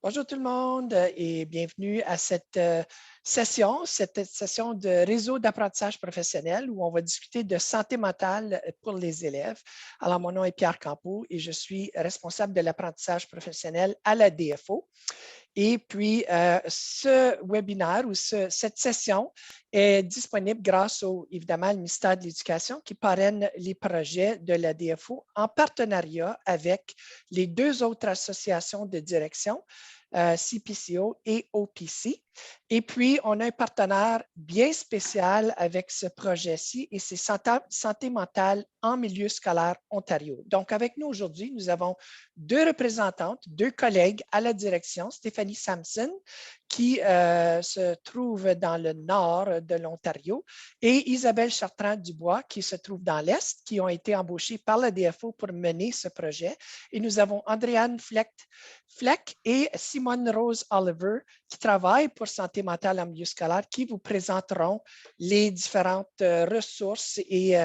Bonjour tout le monde et bienvenue à cette session de réseau d'apprentissage professionnel où on va discuter de santé mentale pour les élèves. Alors, mon nom est Pierre Campeau et je suis responsable de l'apprentissage professionnel à la DFO. Et puis, ce webinaire ou cette session est disponible grâce évidemment, le ministère de l'Éducation qui parraine les projets de la DFO en partenariat avec les deux autres associations de direction, CPCO et OPC. Et puis, on a un partenaire bien spécial avec ce projet-ci et c'est Santé mentale en milieu scolaire Ontario. Donc, avec nous aujourd'hui, nous avons deux représentantes, deux collègues à la direction, Stéphanie Sampson, qui se trouve dans le nord de l'Ontario, et Isabelle Chartrand-Dubois, qui se trouve dans l'Est, qui ont été embauchées par la DFO pour mener ce projet. Et nous avons Andréane Fleck et Simone Rose Oliver, qui travaillent pour Santé mentale en milieu scolaire, qui vous présenteront les différentes ressources et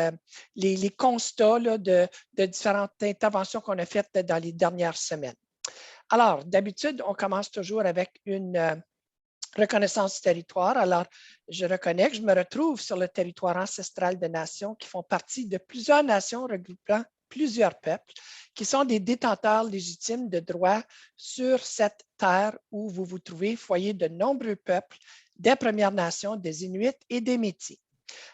les constats là, de différentes interventions qu'on a faites dans les dernières semaines. Alors, d'habitude, on commence toujours avec une reconnaissance du territoire. Alors, je reconnais que je me retrouve sur le territoire ancestral de nations qui font partie de plusieurs nations regroupant plusieurs peuples qui sont des détenteurs légitimes de droits sur cette terre où vous vous trouvez, foyer de nombreux peuples, des Premières Nations, des Inuits et des Métis.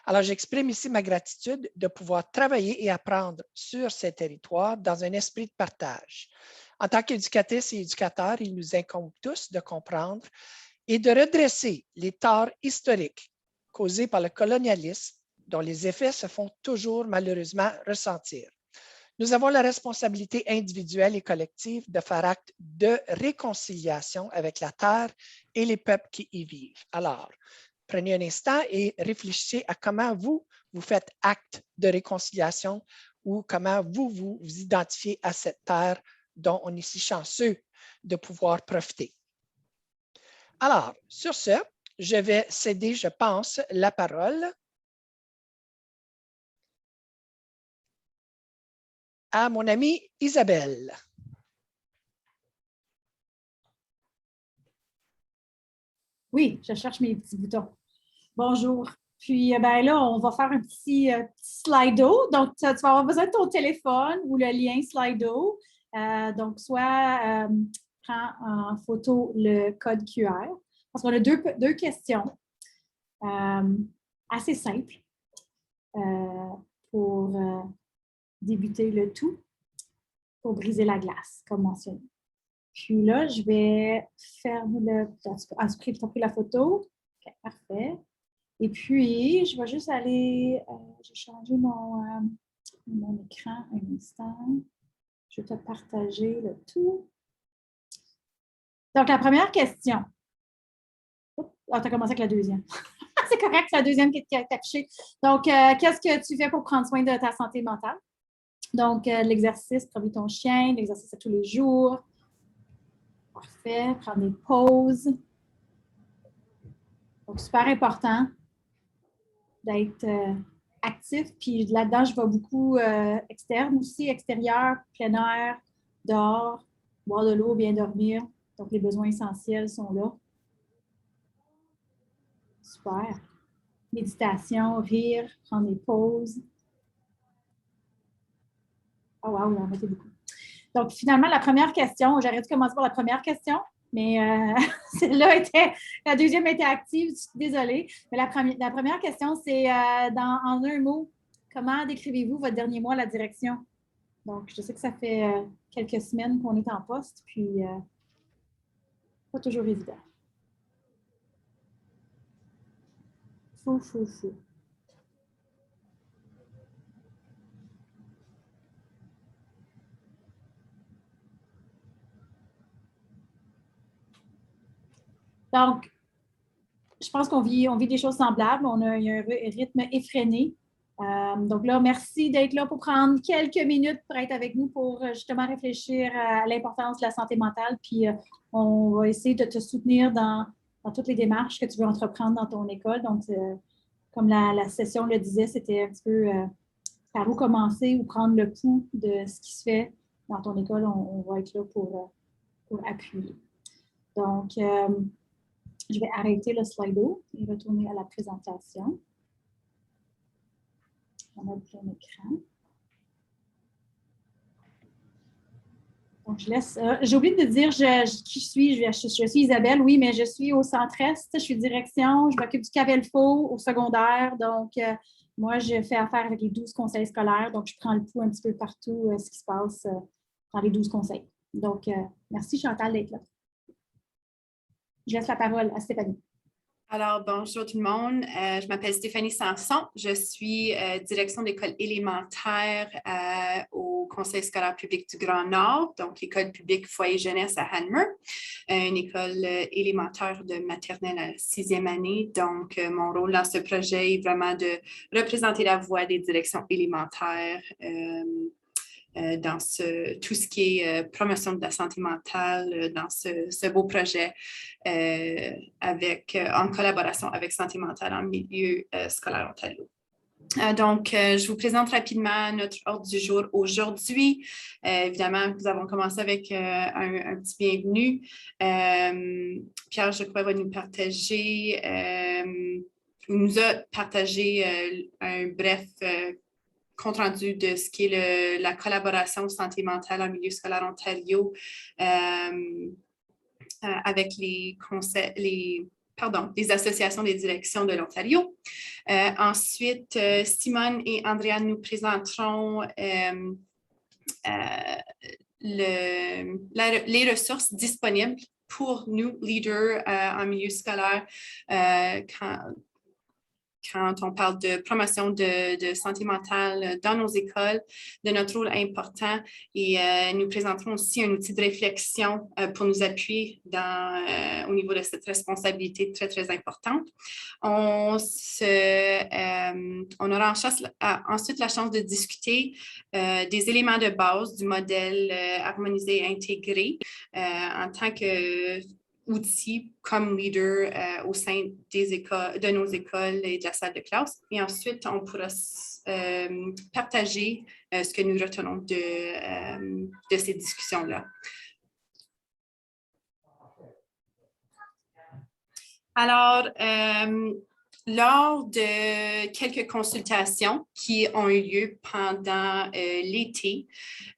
Alors, j'exprime ici ma gratitude de pouvoir travailler et apprendre sur ces territoires dans un esprit de partage. En tant qu'éducatrices et éducateurs, il nous incombe tous de comprendre et de redresser les torts historiques causés par le colonialisme dont les effets se font toujours malheureusement ressentir. Nous avons la responsabilité individuelle et collective de faire acte de réconciliation avec la terre et les peuples qui y vivent. Alors, prenez un instant et réfléchissez à comment vous faites acte de réconciliation ou comment vous identifiez à cette terre dont on est si chanceux de pouvoir profiter. Alors, sur ce, je vais céder, je pense, la parole à mon amie Isabelle. Oui, je cherche mes petits boutons. Bonjour. Puis, ben là, on va faire un petit Slido. Donc, tu vas avoir besoin de ton téléphone ou le lien Slido. Donc, soit prends en photo le code QR. Parce qu'on a deux questions assez simples pour débuter le tout, pour briser la glace, comme mentionné. Puis là, je vais faire le... Tu as pris la photo? OK, parfait. Et puis, je vais juste aller... j'ai changé mon écran un instant. Je vais te partager le tout. Donc, la première question. Ah, tu as commencé avec la deuxième. C'est correct, c'est la deuxième qui est affichée. Donc, qu'est-ce que tu fais pour prendre soin de ta santé mentale? Donc, l'exercice, promener ton chien, l'exercice à tous les jours. Parfait. Prendre des pauses. Donc, super important d'être actif. Puis là-dedans, je vais beaucoup externe aussi, extérieur, plein air, dehors, boire de l'eau, bien dormir. Donc, les besoins essentiels sont là. Super. Méditation, rire, prendre des pauses. Oh wow, il en mettait beaucoup. Donc, finalement, la première question, j'aurais dû commencer par la première question, mais celle-là était, la deuxième était active, je suis désolée. Mais la première question, c'est en un mot, comment décrivez-vous votre dernier mois à la direction? Donc, je sais que ça fait quelques semaines qu'on est en poste, puis pas toujours évident. Fou. Donc, je pense qu'on vit des choses semblables. On a un rythme effréné. Donc là, merci d'être là pour prendre quelques minutes pour être avec nous pour justement réfléchir à l'importance de la santé mentale. Puis on va essayer de te soutenir dans toutes les démarches que tu veux entreprendre dans ton école. Donc, comme la session le disait, c'était un petit peu par où commencer ou prendre le pouls de ce qui se fait dans ton école. On va être là pour appuyer. Donc, je vais arrêter le Slido et retourner à la présentation. On a plein écran. Donc, je laisse. J'ai oublié de dire qui je suis. Je suis Isabelle, oui, mais je suis au centre-est. Je suis direction. Je m'occupe du Cavelfo au secondaire. Donc, moi, je fais affaire avec les 12 conseils scolaires. Donc, je prends le pouls un petit peu partout, ce qui se passe dans les 12 conseils. Donc, merci Chantal d'être là. Je laisse la parole à Stéphanie. Alors, bonjour tout le monde. Je m'appelle Stéphanie Sanson. Je suis direction d'école élémentaire au Conseil scolaire public du Grand Nord, donc l'école publique Foyer Jeunesse à Hanmer, une école élémentaire de maternelle à 6e année. Donc, mon rôle dans ce projet est vraiment de représenter la voix des directions élémentaires dans tout ce qui est promotion de la santé mentale dans ce beau projet en collaboration avec Santé mentale en milieu scolaire Ontario. Donc, je vous présente rapidement notre ordre du jour aujourd'hui. Évidemment, nous avons commencé avec un petit bienvenue. Pierre, je crois, va nous partager, nous a partagé un bref compte rendu de ce qui est la collaboration santé mentale en milieu scolaire Ontario avec les associations des directions de l'Ontario. Ensuite, Simone et Andrea nous présenteront les ressources disponibles pour nous, leaders en milieu scolaire, quand on parle de promotion de santé mentale dans nos écoles, de notre rôle important. Et nous présenterons aussi un outil de réflexion pour nous appuyer au niveau de cette responsabilité très, très importante. On aura ensuite la chance de discuter des éléments de base du modèle harmonisé et intégré en tant que outils comme leader au sein de nos écoles et de la salle de classe. Et ensuite, on pourra partager ce que nous retenons de ces discussions-là. Alors, lors de quelques consultations qui ont eu lieu pendant l'été,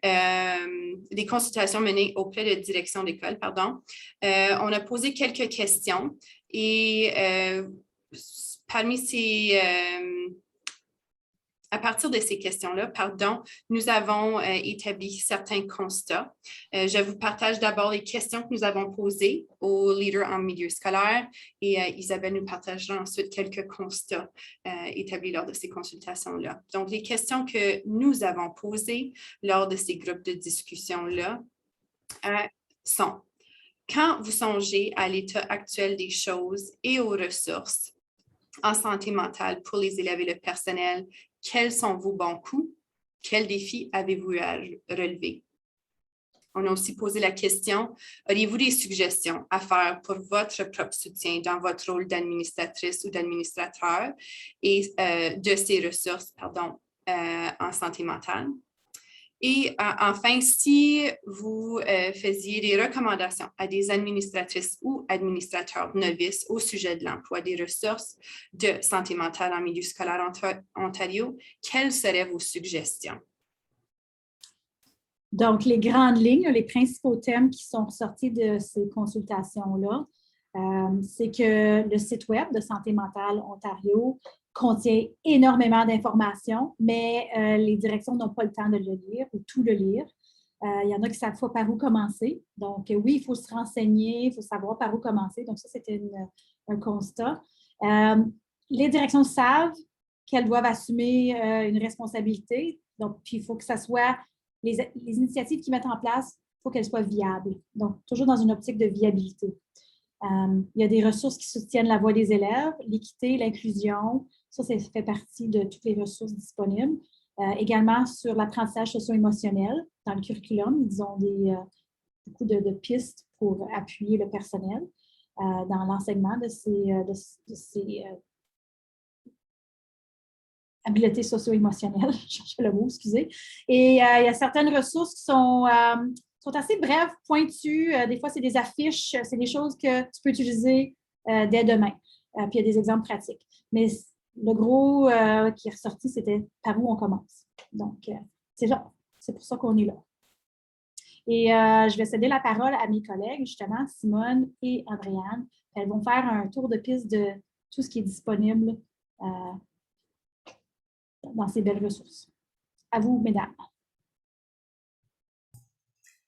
des consultations menées auprès de direction d'école, on a posé quelques questions et parmi à partir de ces questions-là, nous avons établi certains constats. Je vous partage d'abord les questions que nous avons posées aux leaders en milieu scolaire et Isabelle nous partagera ensuite quelques constats établis lors de ces consultations-là. Donc, les questions que nous avons posées lors de ces groupes de discussion-là sont: quand vous songez à l'état actuel des choses et aux ressources en santé mentale pour les élèves et le personnel, quels sont vos bons coups? Quels défis avez-vous à relever? On a aussi posé la question: auriez-vous des suggestions à faire pour votre propre soutien dans votre rôle d'administratrice ou d'administrateur et de ces ressources en santé mentale? Et enfin, si vous faisiez des recommandations à des administratrices ou administrateurs novices au sujet de l'emploi des ressources de santé mentale en milieu scolaire Ontario, quelles seraient vos suggestions? Donc, les grandes lignes, les principaux thèmes qui sont ressortis de ces consultations-là, c'est que le site web de Santé mentale Ontario contient énormément d'informations, mais les directions n'ont pas le temps de le lire ou tout le lire. Il y en a qui ne savent pas par où commencer. Donc, oui, il faut se renseigner, il faut savoir par où commencer. Donc, ça, c'était un constat. Les directions savent qu'elles doivent assumer une responsabilité. Donc, puis il faut que ça soit les initiatives qu'ils mettent en place, il faut qu'elles soient viables. Donc, toujours dans une optique de viabilité. Il y a des ressources qui soutiennent la voix des élèves, l'équité, l'inclusion. Ça fait partie de toutes les ressources disponibles. Également sur l'apprentissage socio-émotionnel dans le curriculum. Ils ont beaucoup de pistes pour appuyer le personnel dans l'enseignement de ces habiletés socio-émotionnelles. Je cherche le mot, excusez. Et il y a certaines ressources qui sont sont assez brèves, pointues. Des fois, c'est des affiches, c'est des choses que tu peux utiliser dès demain. Puis il y a des exemples pratiques. Mais le gros qui est ressorti, c'était par où on commence. Donc, c'est pour ça qu'on est là. Et je vais céder la parole à mes collègues, justement, Simone et Andréane. Elles vont faire un tour de piste de tout ce qui est disponible dans ces belles ressources. À vous, mesdames.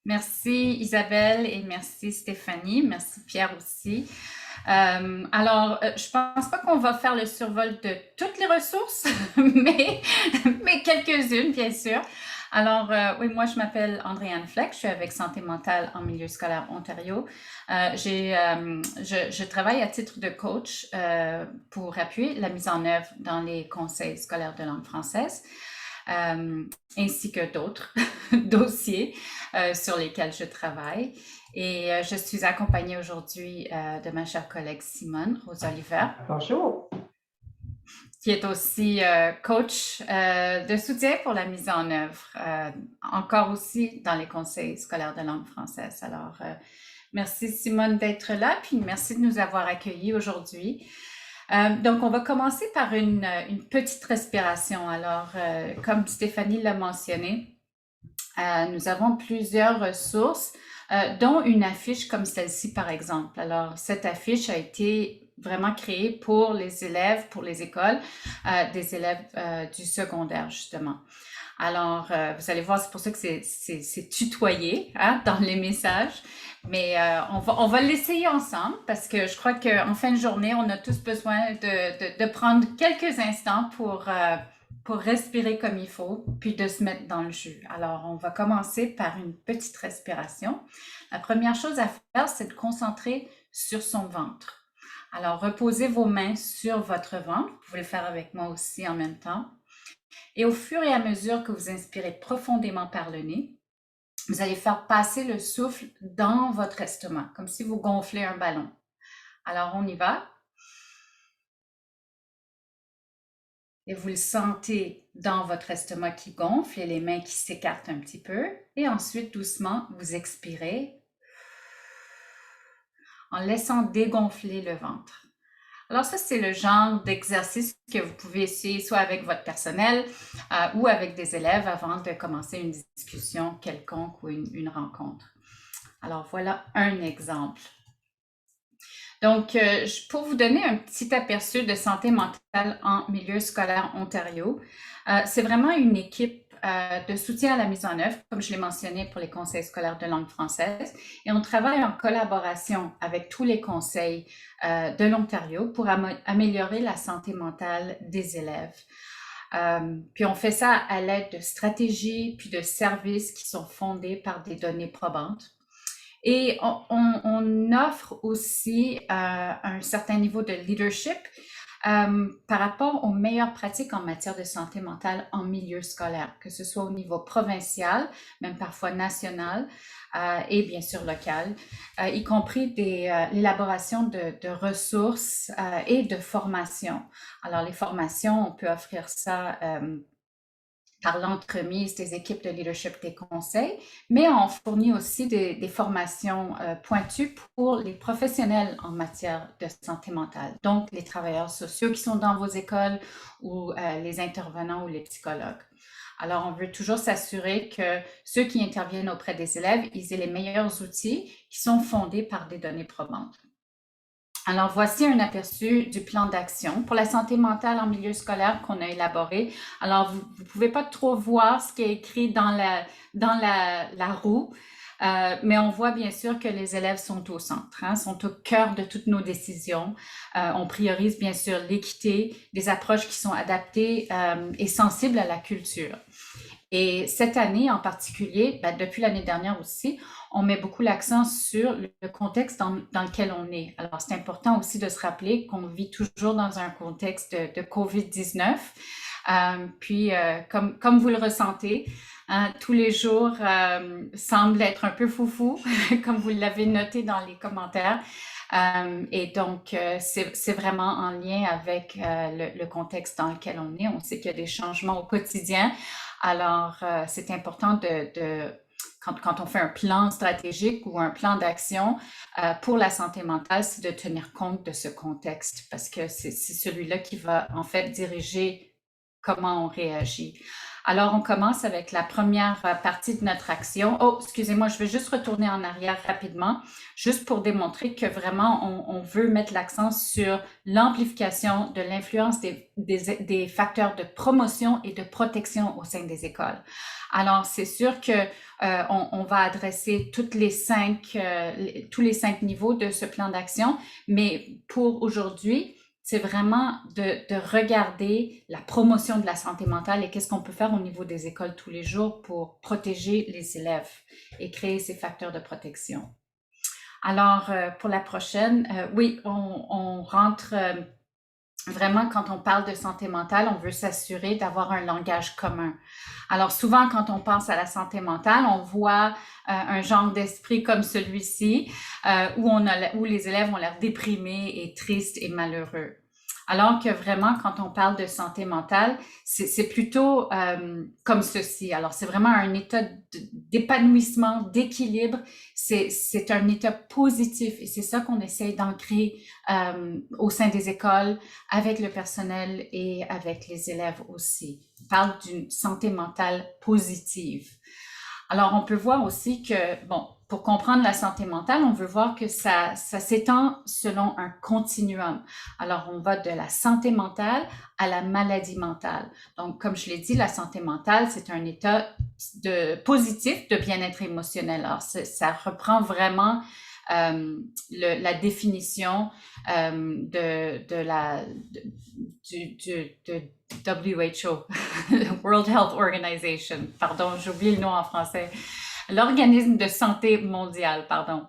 Merci Isabelle et merci Stéphanie. Merci Pierre aussi. Alors, je pense pas qu'on va faire le survol de toutes les ressources, mais quelques-unes, bien sûr. Alors, oui, moi, je m'appelle Andréane Fleck, je suis avec Santé mentale en milieu scolaire Ontario. Je travaille à titre de coach pour appuyer la mise en œuvre dans les conseils scolaires de langue française, ainsi que d'autres dossiers sur lesquels je travaille. Et je suis accompagnée aujourd'hui de ma chère collègue Simone Rose-Oliver. Bonjour. Qui est aussi coach de soutien pour la mise en œuvre, encore aussi dans les conseils scolaires de langue française. Alors, merci Simone d'être là, puis merci de nous avoir accueillis aujourd'hui. Donc, on va commencer par une petite respiration. Alors, comme Stéphanie l'a mentionné, nous avons plusieurs ressources, dont une affiche comme celle-ci, par exemple. Alors, cette affiche a été vraiment créée pour les élèves, pour les écoles, des élèves du secondaire, justement. Alors, vous allez voir, c'est pour ça que c'est tutoyé dans les messages. Mais on va l'essayer ensemble parce que je crois qu'en fin de journée, on a tous besoin de prendre quelques instants pour respirer comme il faut, puis de se mettre dans le jus. Alors, on va commencer par une petite respiration. La première chose à faire, c'est de concentrer sur son ventre. Alors, reposez vos mains sur votre ventre. Vous pouvez le faire avec moi aussi en même temps. Et au fur et à mesure que vous inspirez profondément par le nez, vous allez faire passer le souffle dans votre estomac, comme si vous gonflez un ballon. Alors, on y va. Et vous le sentez dans votre estomac qui gonfle et les mains qui s'écartent un petit peu. Et ensuite, doucement, vous expirez en laissant dégonfler le ventre. Alors ça, c'est le genre d'exercice que vous pouvez essayer soit avec votre personnel ou avec des élèves avant de commencer une discussion quelconque ou une rencontre. Alors voilà un exemple. Donc, pour vous donner un petit aperçu de santé mentale en milieu scolaire Ontario, c'est vraiment une équipe de soutien à la mise en œuvre, comme je l'ai mentionné pour les conseils scolaires de langue française, et on travaille en collaboration avec tous les conseils de l'Ontario pour améliorer la santé mentale des élèves. Puis on fait ça à l'aide de stratégies puis de services qui sont fondés par des données probantes. Et on offre aussi un certain niveau de leadership par rapport aux meilleures pratiques en matière de santé mentale en milieu scolaire, que ce soit au niveau provincial, même parfois national et bien sûr local, y compris l'élaboration de ressources et de formations. Alors les formations, on peut offrir ça par l'entremise des équipes de leadership des conseils, mais on fournit aussi des formations pointues pour les professionnels en matière de santé mentale, donc les travailleurs sociaux qui sont dans vos écoles ou les intervenants ou les psychologues. Alors, on veut toujours s'assurer que ceux qui interviennent auprès des élèves, ils aient les meilleurs outils qui sont fondés par des données probantes. Alors, voici un aperçu du plan d'action pour la santé mentale en milieu scolaire qu'on a élaboré. Alors, vous ne pouvez pas trop voir ce qui est écrit dans la roue, mais on voit bien sûr que les élèves sont au centre, sont au cœur de toutes nos décisions. On priorise bien sûr l'équité, des approches qui sont adaptées et sensibles à la culture. Et cette année en particulier, depuis l'année dernière aussi, on met beaucoup l'accent sur le contexte dans lequel on est. Alors, c'est important aussi de se rappeler qu'on vit toujours dans un contexte de COVID-19. Puis, comme vous le ressentez, tous les jours semblent être un peu foufou, comme vous l'avez noté dans les commentaires. Et donc, c'est vraiment en lien avec le contexte dans lequel on est. On sait qu'il y a des changements au quotidien. Alors, c'est important quand on fait un plan stratégique ou un plan d'action pour la santé mentale, c'est de tenir compte de ce contexte parce que c'est celui-là qui va en fait diriger comment on réagit. Alors, on commence avec la première partie de notre action. Oh, excusez-moi, je vais juste retourner en arrière rapidement, juste pour démontrer que vraiment, on veut mettre l'accent sur l'amplification de l'influence des facteurs de promotion et de protection au sein des écoles. Alors, c'est sûr que on va adresser tous les 5 niveaux de ce plan d'action, mais pour aujourd'hui, c'est vraiment de regarder la promotion de la santé mentale et qu'est-ce qu'on peut faire au niveau des écoles tous les jours pour protéger les élèves et créer ces facteurs de protection. Alors, pour la prochaine, oui, on rentre vraiment, quand on parle de santé mentale, on veut s'assurer d'avoir un langage commun. Alors, souvent, quand on pense à la santé mentale, on voit un genre d'esprit comme celui-ci, où les élèves ont l'air déprimés et tristes et malheureux. Alors que vraiment, quand on parle de santé mentale, c'est plutôt comme ceci. Alors, c'est vraiment un état d'épanouissement, d'équilibre. C'est un état positif et c'est ça qu'on essaie d'ancrer au sein des écoles, avec le personnel et avec les élèves aussi. On parle d'une santé mentale positive. Alors, on peut voir aussi que, bon, pour comprendre la santé mentale, on veut voir que ça s'étend selon un continuum. Alors, on va de la santé mentale à la maladie mentale. Donc, comme je l'ai dit, la santé mentale, c'est un état positif de bien-être émotionnel. Alors, ça reprend vraiment la définition de WHO, World Health Organization, pardon, j'ai oublié le nom en français, l'organisme de santé mondial, pardon.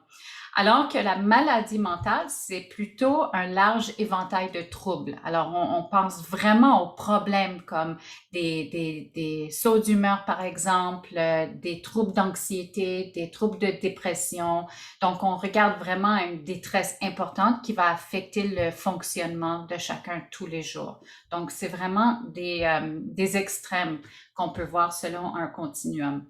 Alors que la maladie mentale, c'est plutôt un large éventail de troubles. Alors, on pense vraiment aux problèmes comme des sauts d'humeur, par exemple, des troubles d'anxiété, des troubles de dépression. Donc, on regarde vraiment une détresse importante qui va affecter le fonctionnement de chacun tous les jours. Donc, c'est vraiment des extrêmes qu'on peut voir selon un continuum.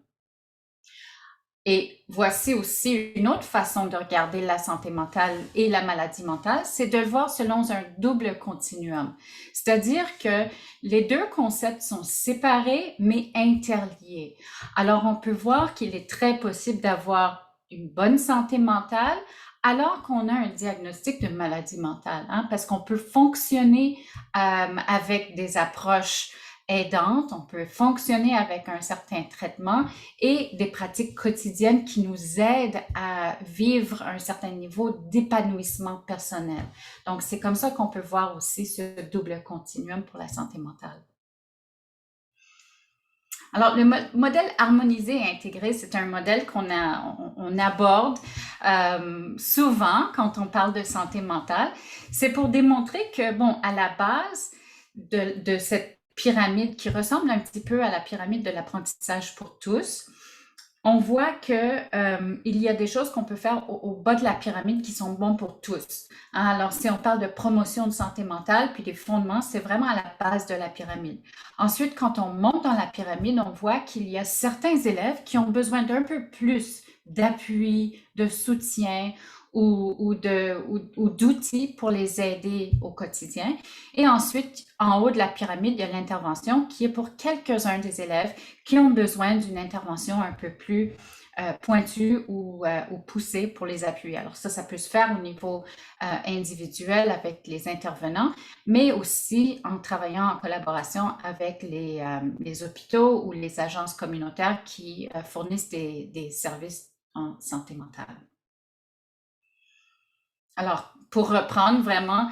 Et voici aussi une autre façon de regarder la santé mentale et la maladie mentale, c'est de le voir selon un double continuum. C'est-à-dire que les deux concepts sont séparés mais interliés. Alors, on peut voir qu'il est très possible d'avoir une bonne santé mentale alors qu'on a un diagnostic de maladie mentale, hein, parce qu'on peut fonctionner avec des approches aidante, on peut fonctionner avec un certain traitement et des pratiques quotidiennes qui nous aident à vivre un certain niveau d'épanouissement personnel. Donc, c'est comme ça qu'on peut voir aussi ce double continuum pour la santé mentale. Alors, le modèle harmonisé et intégré, c'est un modèle qu'on aborde souvent quand on parle de santé mentale. C'est pour démontrer que, bon, à la base de cette pyramide qui ressemble un petit peu à la pyramide de l'apprentissage pour tous, on voit que il y a des choses qu'on peut faire au bas de la pyramide qui sont bons pour tous. Hein? Alors, si on parle de promotion de santé mentale, puis des fondements, c'est vraiment à la base de la pyramide. Ensuite, quand on monte dans la pyramide, on voit qu'il y a certains élèves qui ont besoin d'un peu plus d'appui, de soutien, ou d'outils pour les aider au quotidien. Et ensuite, en haut de la pyramide, il y a l'intervention qui est pour quelques-uns des élèves qui ont besoin d'une intervention un peu plus pointue ou poussée pour les appuyer. Alors ça peut se faire au niveau individuel avec les intervenants, mais aussi en travaillant en collaboration avec les hôpitaux ou les agences communautaires qui fournissent des services en santé mentale. Alors, pour reprendre vraiment,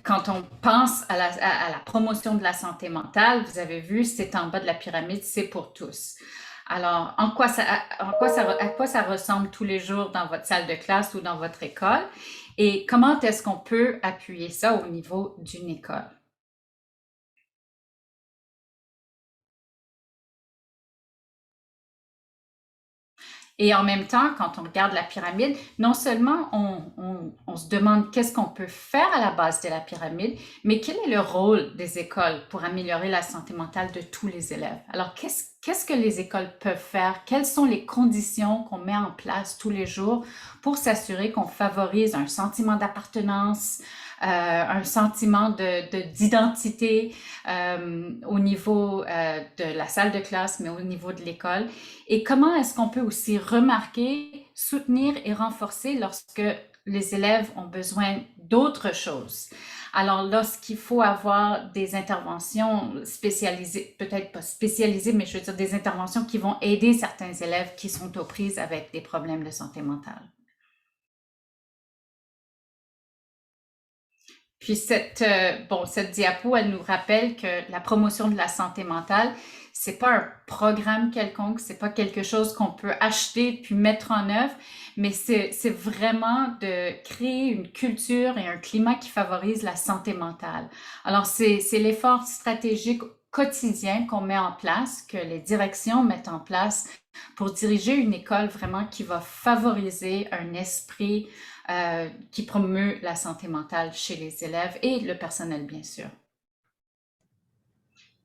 quand on pense à la promotion de la santé mentale, vous avez vu, c'est en bas de la pyramide, c'est pour tous. Alors, à quoi ça ressemble tous les jours dans votre salle de classe ou dans votre école? Et comment est-ce qu'on peut appuyer ça au niveau d'une école? Et en même temps, quand on regarde la pyramide, non seulement on se demande qu'est-ce qu'on peut faire à la base de la pyramide, mais quel est le rôle des écoles pour améliorer la santé mentale de tous les élèves? Alors, qu'est-ce que les écoles peuvent faire? Quelles sont les conditions qu'on met en place tous les jours pour s'assurer qu'on favorise un sentiment d'appartenance, un sentiment d'identité au niveau de la salle de classe, mais au niveau de l'école? Et comment est-ce qu'on peut aussi remarquer, soutenir et renforcer lorsque les élèves ont besoin d'autres choses? Alors, lorsqu'il faut avoir des interventions spécialisées, peut-être pas spécialisées, mais je veux dire des interventions qui vont aider certains élèves qui sont aux prises avec des problèmes de santé mentale. Puis cette diapo, elle nous rappelle que la promotion de la santé mentale, c'est pas un programme quelconque, c'est pas quelque chose qu'on peut acheter puis mettre en œuvre, mais c'est vraiment de créer une culture et un climat qui favorise la santé mentale. Alors, c'est l'effort stratégique quotidien qu'on met en place, que les directions mettent en place pour diriger une école vraiment qui va favoriser un esprit qui promeut la santé mentale chez les élèves et le personnel, bien sûr.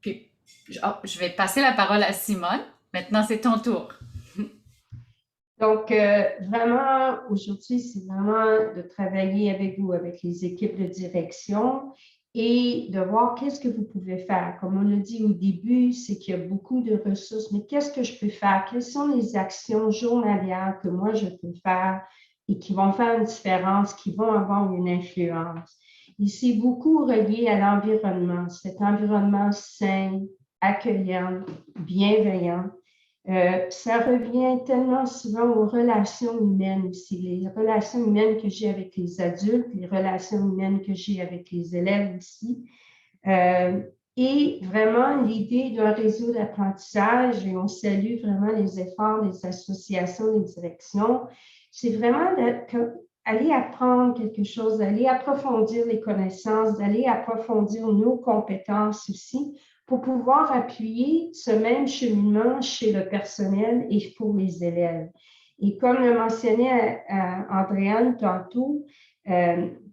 Puis, je vais passer la parole à Simone. Maintenant, c'est ton tour. Donc, vraiment, aujourd'hui, c'est vraiment de travailler avec vous, avec les équipes de direction et de voir qu'est-ce que vous pouvez faire. Comme on l'a dit au début, c'est qu'il y a beaucoup de ressources, mais qu'est-ce que je peux faire? Quelles sont les actions journalières que moi, je peux faire et qui vont faire une différence, qui vont avoir une influence? Et c'est beaucoup relié à l'environnement, cet environnement sain, accueillant, bienveillant. Ça revient tellement souvent aux relations humaines aussi, les relations humaines que j'ai avec les adultes, les relations humaines que j'ai avec les élèves aussi. Et vraiment, l'idée d'un réseau d'apprentissage, et on salue vraiment les efforts des associations, des directions, c'est vraiment d'aller apprendre quelque chose, d'aller approfondir les connaissances, d'aller approfondir nos compétences aussi, pour pouvoir appuyer ce même cheminement chez le personnel et pour les élèves. Et comme le mentionnait Andréane tantôt,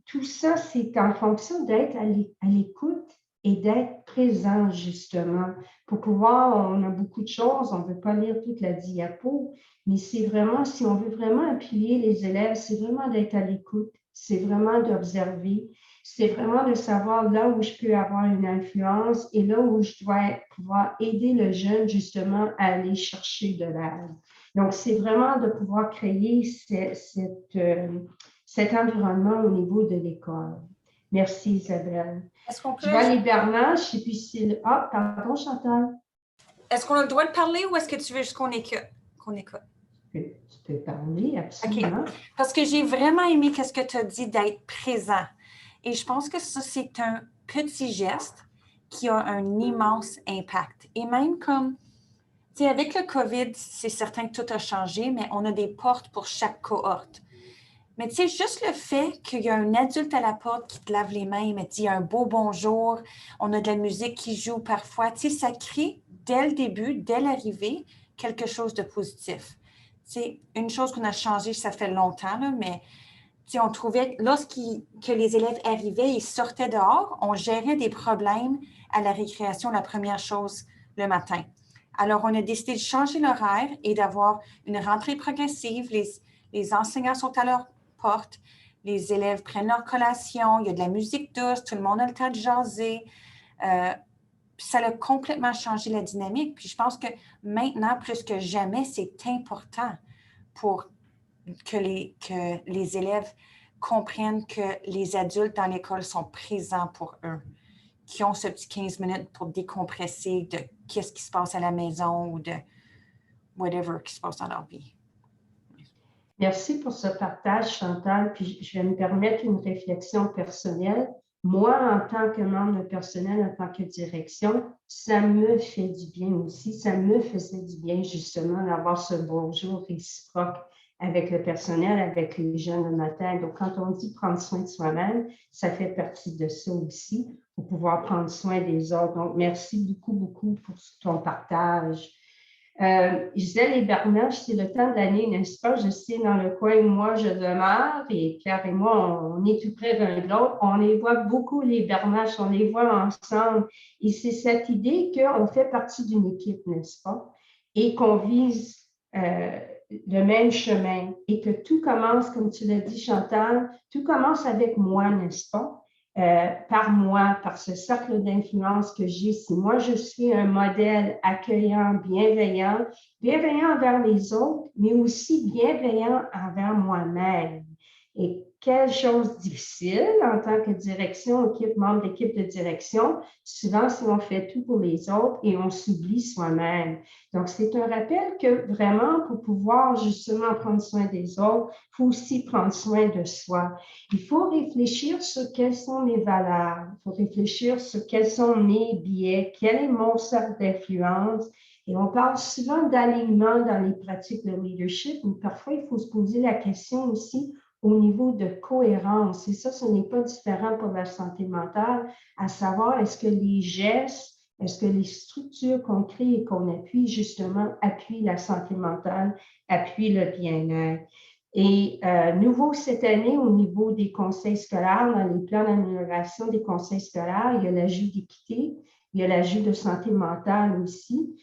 tout ça, c'est en fonction d'être à l'écoute et d'être présent, justement. Pour pouvoir, on a beaucoup de choses, on ne veut pas lire toute la diapo, mais c'est vraiment, si on veut vraiment appuyer les élèves, c'est vraiment d'être à l'écoute, c'est vraiment d'observer, c'est vraiment de savoir là où je peux avoir une influence et là où je dois pouvoir aider le jeune justement à aller chercher de l'aide. Donc, c'est vraiment de pouvoir créer cet environnement au niveau de l'école. Merci Isabelle. Est-ce qu'on peut... Je vois les Bernaches et puis c'est... Ah, pardon Chantal. Est-ce qu'on a le droit de parler ou est-ce que tu veux juste qu'on écoute? Tu peux parler, absolument. OK. Parce que j'ai vraiment aimé ce que tu as dit d'être présent. Et je pense que ça, c'est un petit geste qui a un immense impact. Et même comme, tu sais, avec le COVID, c'est certain que tout a changé, mais on a des portes pour chaque cohorte. Mais tu sais, juste le fait qu'il y a un adulte à la porte qui te lave les mains, il me dit un beau bonjour, on a de la musique qui joue parfois, tu sais, ça crée dès le début, dès l'arrivée, quelque chose de positif. C'est une chose qu'on a changée, ça fait longtemps, là, mais on trouvait, que les élèves arrivaient et sortaient dehors, on gérait des problèmes à la récréation la première chose le matin. Alors, on a décidé de changer l'horaire et d'avoir une rentrée progressive. Les enseignants sont à leur porte, les élèves prennent leur collation, il y a de la musique douce, tout le monde a le temps de jaser. Ça a complètement changé la dynamique. Puis je pense que maintenant, plus que jamais, c'est important pour que les élèves comprennent que les adultes dans l'école sont présents pour eux, qui ont ce petit 15 minutes pour décompresser de qu'est-ce qui se passe à la maison ou de whatever qui se passe dans leur vie. Merci pour ce partage, Chantal. Puis je vais me permettre une réflexion personnelle. Moi, en tant que membre de personnel, en tant que direction, ça me fait du bien aussi. Ça me faisait du bien, justement, d'avoir ce bonjour réciproque avec le personnel, avec les jeunes le matin. Donc, quand on dit prendre soin de soi-même, ça fait partie de ça aussi, pour pouvoir prendre soin des autres. Donc, merci beaucoup, beaucoup pour ton partage. Gisèle et Bernard, c'est le temps de l'année, n'est-ce pas? Je sais dans le coin où moi je demeure et Pierre et moi, on est tout près l'un de l'autre. On les voit beaucoup, les Bernaches, on les voit ensemble. Et c'est cette idée qu'on fait partie d'une équipe, n'est-ce pas? Et qu'on vise le même chemin et que tout commence, comme tu l'as dit, Chantal, tout commence avec moi, n'est-ce pas? Par moi, par ce cercle d'influence que j'ai. Si moi, je suis un modèle accueillant, bienveillant envers les autres, mais aussi bienveillant envers moi-même. Et quelle chose difficile en tant que direction, membre d'équipe de direction, souvent si on fait tout pour les autres et on s'oublie soi-même. Donc, c'est un rappel que vraiment, pour pouvoir justement prendre soin des autres, il faut aussi prendre soin de soi. Il faut réfléchir sur quelles sont mes valeurs, il faut réfléchir sur quels sont mes biais, quel est mon cercle d'influence. Et on parle souvent d'alignement dans les pratiques de leadership, mais parfois, il faut se poser la question aussi au niveau de cohérence. Et ça, ce n'est pas différent pour la santé mentale, à savoir, est-ce que les gestes, est-ce que les structures qu'on crée et qu'on appuie, justement, appuient la santé mentale, appuient le bien-être. Et nouveau cette année, au niveau des conseils scolaires, dans les plans d'amélioration des conseils scolaires, il y a l'ajout d'équité, il y a l'ajout de santé mentale aussi.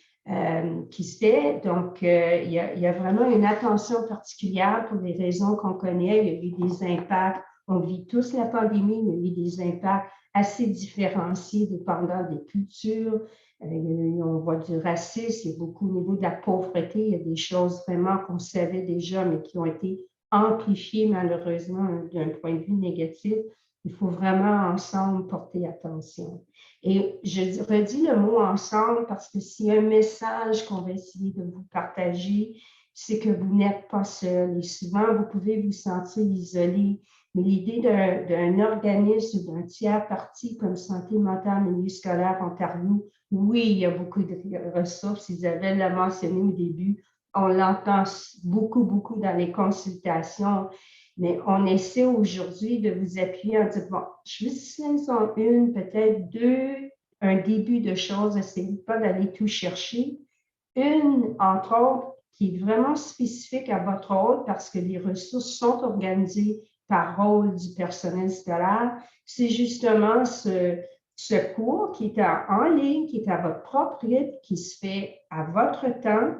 Qui se fait. Donc, il y a vraiment une attention particulière pour des raisons qu'on connaît. Il y a eu des impacts. On vit tous la pandémie, mais il y a eu des impacts assez différenciés dépendant des cultures. On voit du racisme, il y a beaucoup au niveau de la pauvreté. Il y a des choses vraiment qu'on savait déjà, mais qui ont été amplifiées malheureusement d'un point de vue négatif. Il faut vraiment ensemble porter attention. Et je redis le mot ensemble parce que s'il y a un message qu'on va essayer de vous partager, c'est que vous n'êtes pas seul. Et souvent, vous pouvez vous sentir isolé. Mais l'idée d'un organisme ou d'un tiers parti comme Santé mentale, milieu scolaire Ontario, oui, il y a beaucoup de ressources. Isabelle l'a mentionné au début. On l'entend beaucoup, beaucoup dans les consultations. Mais on essaie aujourd'hui de vous appuyer en disant, bon, je vais citer en une, peut-être deux, un début de choses, essayez pas d'aller tout chercher. Une, entre autres, qui est vraiment spécifique à votre rôle parce que les ressources sont organisées par rôle du personnel scolaire, c'est justement ce cours qui est en ligne, qui est à votre propre rythme, qui se fait à votre temps.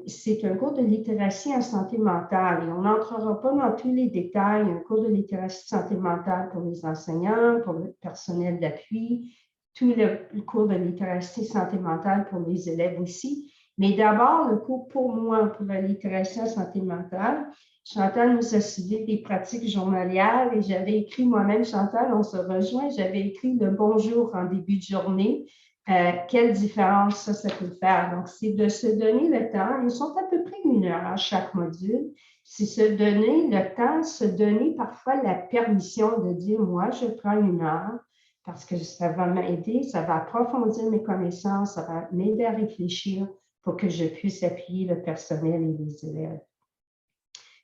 C'est un cours de littératie en santé mentale et on n'entrera pas dans tous les détails. Un cours de littératie santé mentale pour les enseignants, pour le personnel d'appui, tout le cours de littératie santé mentale pour les élèves aussi. Mais d'abord, le cours pour moi, pour la littératie en santé mentale, Chantal nous a suivi des pratiques journalières et j'avais écrit moi-même, Chantal, on se rejoint, j'avais écrit le bonjour en début de journée. Quelle différence ça peut faire? Donc, c'est de se donner le temps. Ils sont à peu près 1 heure à chaque module. C'est se donner le temps, se donner parfois la permission de dire, moi, je prends 1 heure parce que ça va m'aider, ça va approfondir mes connaissances, ça va m'aider à réfléchir pour que je puisse appuyer le personnel et les élèves.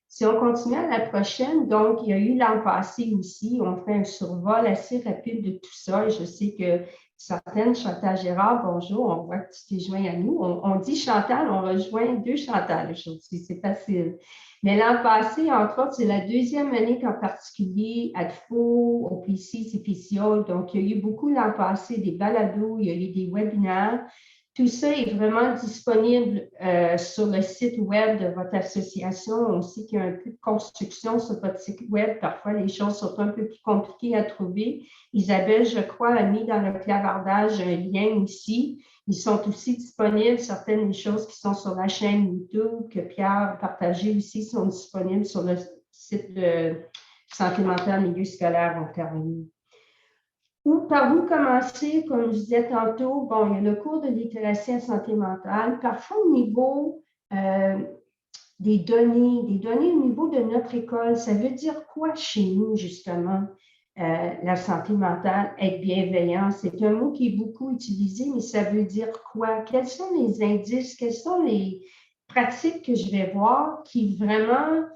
Si on continue à la prochaine, donc, il y a eu l'an passé aussi, on fait un survol assez rapide de tout ça. Et je sais que certaines, Chantal Gérard, bonjour, on voit que tu t'es joint à nous. On dit Chantal, on rejoint 2 Chantal aujourd'hui, c'est facile. Mais l'an passé, entre autres, c'est la 2e année qu'en particulier, ADFO, OPC, CPCO, donc il y a eu beaucoup l'an passé des balados, il y a eu des webinaires. Tout ça est vraiment disponible sur le site web de votre association. On sait qu'il y a un peu de construction sur votre site web. Parfois, les choses sont un peu plus compliquées à trouver. Isabelle, je crois, a mis dans le clavardage un lien ici. Ils sont aussi disponibles. Certaines des choses qui sont sur la chaîne YouTube que Pierre a partagé aussi sont disponibles sur le site de Santé mentale milieu scolaire Ontario. Ou par où commencer, comme je disais tantôt, bon, il y a le cours de littératie en santé mentale. Parfois, au niveau des données au niveau de notre école, ça veut dire quoi chez nous, justement, la santé mentale, être bienveillant? C'est un mot qui est beaucoup utilisé, mais ça veut dire quoi? Quels sont les indices, quelles sont les pratiques que je vais voir qui vraiment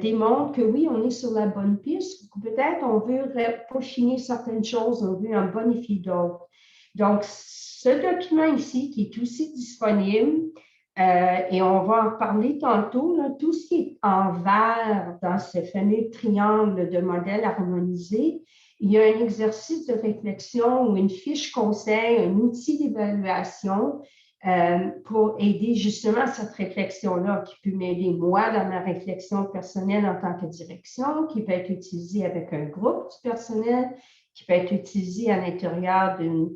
démontre que oui, on est sur la bonne piste. Peut-être on veut peaufiner certaines choses, on veut en bonifier d'autres. Donc, ce document ici, qui est aussi disponible, et on va en parler tantôt, là, tout ce qui est en vert dans ce fameux triangle de modèle harmonisé, il y a un exercice de réflexion ou une fiche conseil, un outil d'évaluation pour aider justement à cette réflexion-là, qui peut m'aider moi dans ma réflexion personnelle en tant que direction, qui peut être utilisé avec un groupe du personnel, qui peut être utilisé à l'intérieur d'une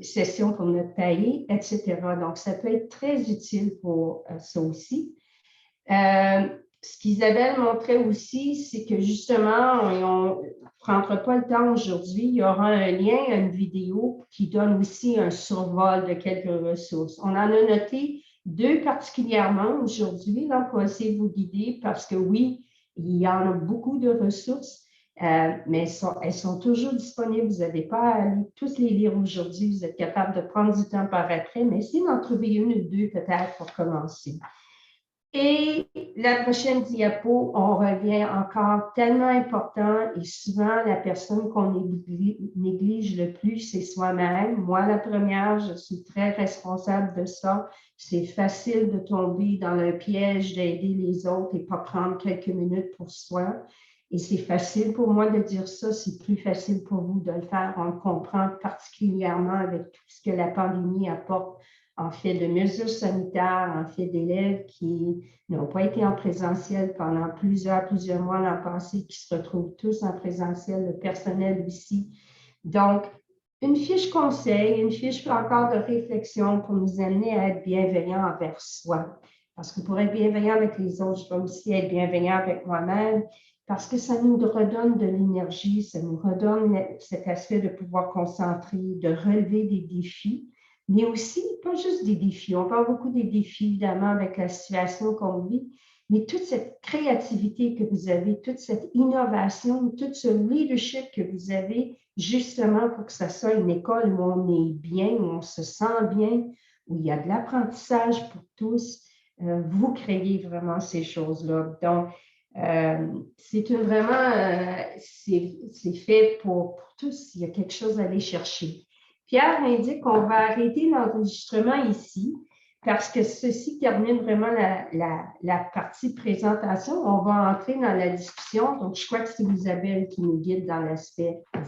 session pour notre pays, etc. Donc, ça peut être très utile pour ça aussi. Ce qu'Isabelle montrait aussi, c'est que justement, on ne prendra pas le temps aujourd'hui, il y aura un lien à une vidéo qui donne aussi un survol de quelques ressources. On en a noté 2 particulièrement aujourd'hui, là, pour essayer de vous guider, parce que oui, il y en a beaucoup de ressources, mais elles sont toujours disponibles. Vous n'avez pas à aller tous les lire aujourd'hui. Vous êtes capable de prendre du temps par après, mais essayez d'en trouver 1 ou 2 peut-être pour commencer. Et la prochaine diapo, on revient encore tellement important et souvent la personne qu'on néglige le plus, c'est soi-même. Moi, la première, je suis très responsable de ça. C'est facile de tomber dans le piège d'aider les autres et pas prendre quelques minutes pour soi. Et c'est facile pour moi de dire ça, c'est plus facile pour vous de le faire. On le comprend particulièrement avec tout ce que la pandémie apporte en fait de mesures sanitaires, en fait d'élèves qui n'ont pas été en présentiel pendant plusieurs mois l'an passé, qui se retrouvent tous en présentiel, le personnel aussi. Donc, une fiche conseil, une fiche encore de réflexion pour nous amener à être bienveillants envers soi. Parce que pour être bienveillant avec les autres, je dois aussi être bienveillant avec moi-même, parce que ça nous redonne de l'énergie, ça nous redonne cet aspect de pouvoir concentrer, de relever des défis, mais aussi, pas juste des défis. On parle beaucoup des défis, évidemment, avec la situation qu'on vit, mais toute cette créativité que vous avez, toute cette innovation, tout ce leadership que vous avez, justement pour que ça soit une école où on est bien, où on se sent bien, où il y a de l'apprentissage pour tous, vous créez vraiment ces choses-là. Donc, c'est fait pour tous. Il y a quelque chose à aller chercher. Pierre indique qu'on va arrêter l'enregistrement ici parce que ceci termine vraiment la partie présentation. On va entrer dans la discussion. Donc, je crois que c'est Isabelle qui nous guide dans l'aspect